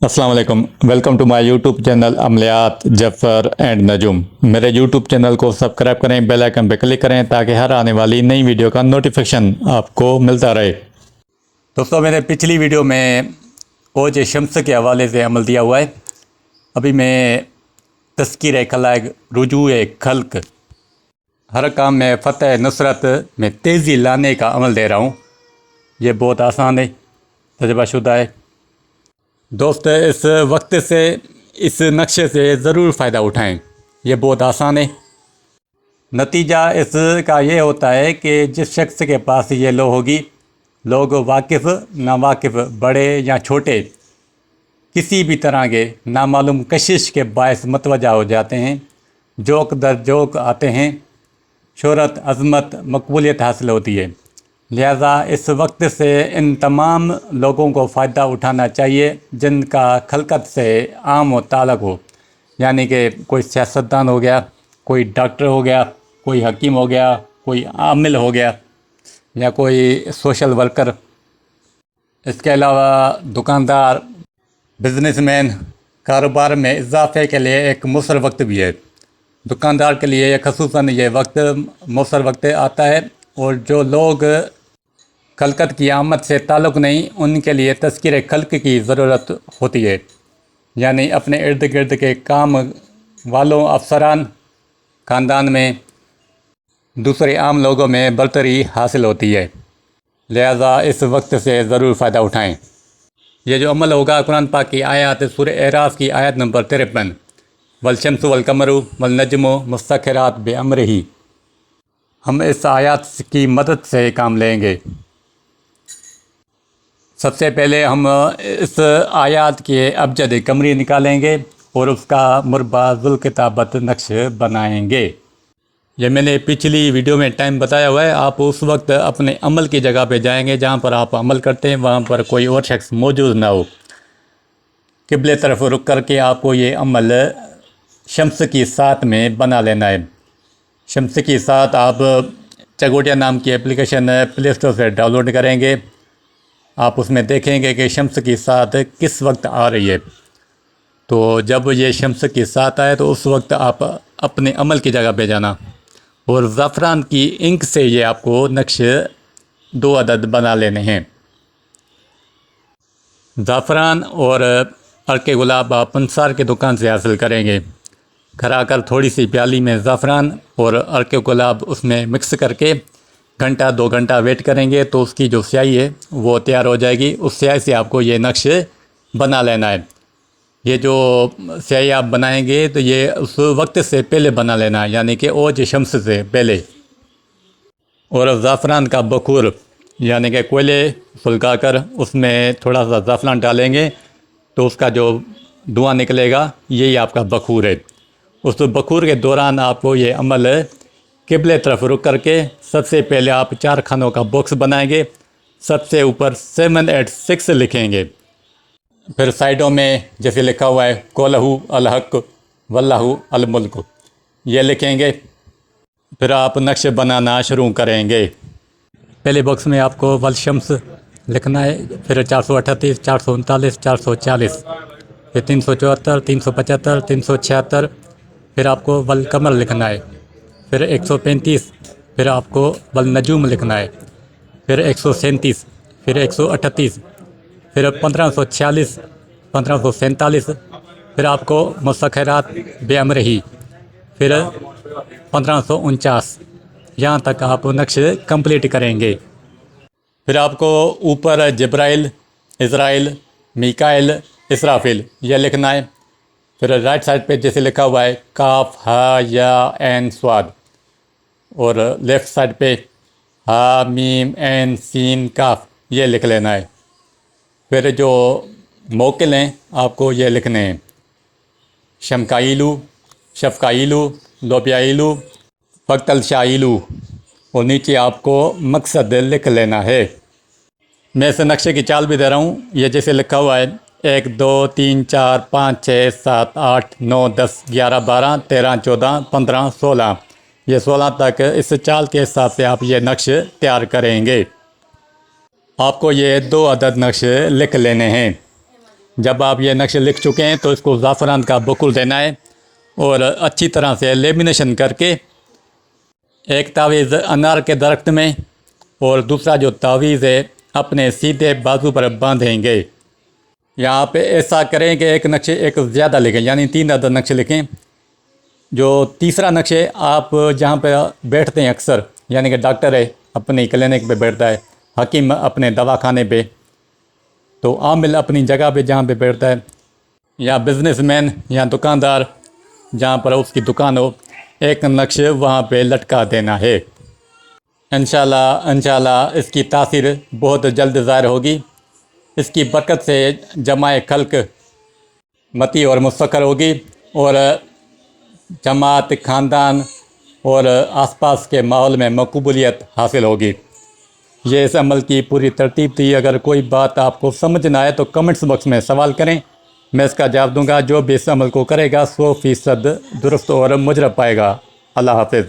अस्सलाम वालेकुम। Welcome to my YouTube channel अमलियात जफ़र एंड नजुम। मेरे यूट्यूब चैनल को सब्सक्राइब करें, बेल आइकन पर क्लिक करें ताकि हर आने वाली नई वीडियो का नोटिफिकेशन आपको मिलता रहे। दोस्तों, मैंने पिछली वीडियो में ओज शम्स के हवाले से अमल दिया हुआ है। अभी मैं तस्कीर खलाइक रुजूए खल्क हर काम में फ़तह नुसरत में तेज़ी लाने का अमल दे रहा हूँ। ये बहुत आसान है, तजुर्बाशुदा है। दोस्त, इस वक्त से इस नक्शे से ज़रूर फ़ायदा उठाएं। ये बहुत आसान है। नतीजा इसका ये होता है कि जिस शख्स के पास ये लो होगी, लोग वाकिफ़ नावाकिफ़, बड़े या छोटे, किसी भी तरह के नामालूम कशिश के बायस मतवजा हो जाते हैं। जोक दर जोक आते हैं, शोहरत, अज़मत, मकबूलियत हासिल होती है। लिहाजा इस वक्त से इन तमाम लोगों को फ़ायदा उठाना चाहिए जिनका खलकत से आम व ताल्लुक़ हो, यानी कि कोई सियासतदान हो गया, कोई डॉक्टर हो गया, कोई हकीम हो गया, कोई आमिल हो गया, या कोई सोशल वर्कर। इसके अलावा दुकानदार, बिजनेसमैन, कारोबार में इजाफे के लिए एक मुसर वक्त भी है। दुकानदार के लिए खसूसन ये वक्त मुसर वक्त आता है, और जो लोग खलकत की आमद से ताल्लुक़ नहीं, उनके लिए तज़किर खल्क की ज़रूरत होती है, यानी अपने इर्द गिर्द के काम वालों, अफसरान, ख़ानदान में दूसरे आम लोगों में बरतरी हासिल होती है। लिहाजा इस वक्त से ज़रूर फ़ायदा उठाएं। ये जो अमल होगा, कुरान पाक की आयत सूरह एराफ की आयत नंबर 53, वल शम्सु वल कमरु वल नजमु मुस्तखिरात बिअम्रिही। हम इस आयत की मदद से काम लेंगे। सबसे पहले हम इस आयत के अबजद कमरी निकालेंगे और उसका मुरबा ज़ुल किताबत नक्श बनाएंगे। ये मैंने पिछली वीडियो में टाइम बताया हुआ है। आप उस वक्त अपने अमल की जगह पे जाएंगे जहाँ पर आप अमल करते हैं, वहाँ पर कोई और शख्स मौजूद ना हो। किबले तरफ रुक करके आपको ये अमल शम्स की साथ में बना लेना है। शम्स की साथ आप चगोटिया नाम की एप्लीकेशन प्ले स्टोर से डाउनलोड करेंगे। आप उसमें देखेंगे कि शम्स की साथ किस वक्त आ रही है। तो जब ये शम्स की साथ आए तो उस वक्त आप अपने अमल की जगह पे जाना, और ज़ाफ़रान की इंक से ये आपको नक्श 2 अदद बना लेने हैं। ज़ाफ़रान और अर्के गुलाब आप पंसार की दुकान से हासिल करेंगे। घर आकर थोड़ी सी प्याली में ज़ाफ़रान और अर्के गुलाब उसमें मिक्स करके घंटा 2 घंटा वेट करेंगे तो उसकी जो स्याही है वो तैयार हो जाएगी। उस स्याही से आपको ये नक्श बना लेना है। ये जो स्याही आप बनाएंगे तो ये उस वक्त से पहले बना लेना है, यानी कि ओज शम्स से पहले। और ज़ाफ़रान का बखूर, यानी कि कोयले सुलगा कर उसमें थोड़ा सा ज़ाफ़रान डालेंगे तो उसका जो धुआं निकलेगा, यही आपका बखूर है। उस बखूर के दौरान आपको ये अमल किबले तरफ रुक करके सबसे पहले आप 4 खानों का बॉक्स बनाएंगे। सबसे ऊपर 786 लिखेंगे। फिर साइडों में जैसे लिखा हुआ है कोलहू अल हक वल्लाहु अल मुल्क, ये लिखेंगे। फिर आप नक्श बनाना शुरू करेंगे। पहले बॉक्स में आपको वल शम्स लिखना है, फिर 438, 439, 440, फिर 374, 375, 376, फिर आपको वल कमर लिखना है, फिर 135, फिर आपको वल नजूम लिखना है, फिर 137, फिर 138, फिर 1546, 1547, फिर आपको मुस्तखिरात बिअम्रिही, फिर 1549। यहाँ तक आप नक्श कंप्लीट करेंगे। फिर आपको ऊपर जिब्राइल, इज़राइल, मीकाइल, इसराफिल यह लिखना है। फिर राइट साइड पे जैसे लिखा हुआ है काफ हा या एन स्वाद, और लेफ़्ट साइड पे हा मीम एन सीन काफ, ये लिख लेना है। फिर जो मोकिल हैं आपको ये लिखने हैं शमकाइलू, शफ़काइलू, लोबियाइलू, फ़क्तल शाइलू, और नीचे आपको मकसद लिख लेना है। मैं इस नक्शे की चाल भी दे रहा हूँ। ये जैसे लिखा हुआ है 1 2 3 4 5 6 7 8 9 10 11 12 13 14 15 16, ये 16 तक इस चाल के हिसाब से आप ये नक्श तैयार करेंगे। आपको ये 2 अदद नक्श लिख लेने हैं। جب آپ یہ نقشے لکھ چکے ہیں تو اس کو زعفران کا بکل دینا ہے اور اچھی طرح سے لیمینیشن کر کے ایک تعویذ انار کے درخت میں اور دوسرا جو تعویذ ہے اپنے سیدھے بازو پر باندھیں گے۔ یہاں پہ ایسا کریں کہ ایک نقشے ایک زیادہ لکھیں، یعنی 3 عدد نقشے لکھیں۔ جو تیسرا نقشے آپ جہاں پہ بیٹھتے ہیں اکثر، یعنی کہ ڈاکٹر ہے اپنی کلینک پہ بیٹھتا ہے، حکیم اپنے دواخانے پہ، تو عامل اپنی جگہ پہ جہاں پہ بیٹھتا ہے، یا بزنس مین یا دکاندار جہاں پر اس کی دکان ہو، ایک نقش وہاں پہ لٹکا دینا ہے۔ انشاءاللہ اس کی تاثیر بہت جلد ظاہر ہوگی۔ اس کی برکت سے جماع خلق متی اور مستقر ہوگی اور جماعت، خاندان اور آس پاس کے ماحول میں مقبولیت حاصل ہوگی۔ یہ اس عمل کی پوری ترتیب تھی۔ اگر کوئی بات آپ کو سمجھ نہ آئے تو کمنٹس باکس میں سوال کریں، میں اس کا جواب دوں گا۔ جو بھی اس عمل کو کرے گا 100% درست اور مجرب پائے گا۔ اللہ حافظ۔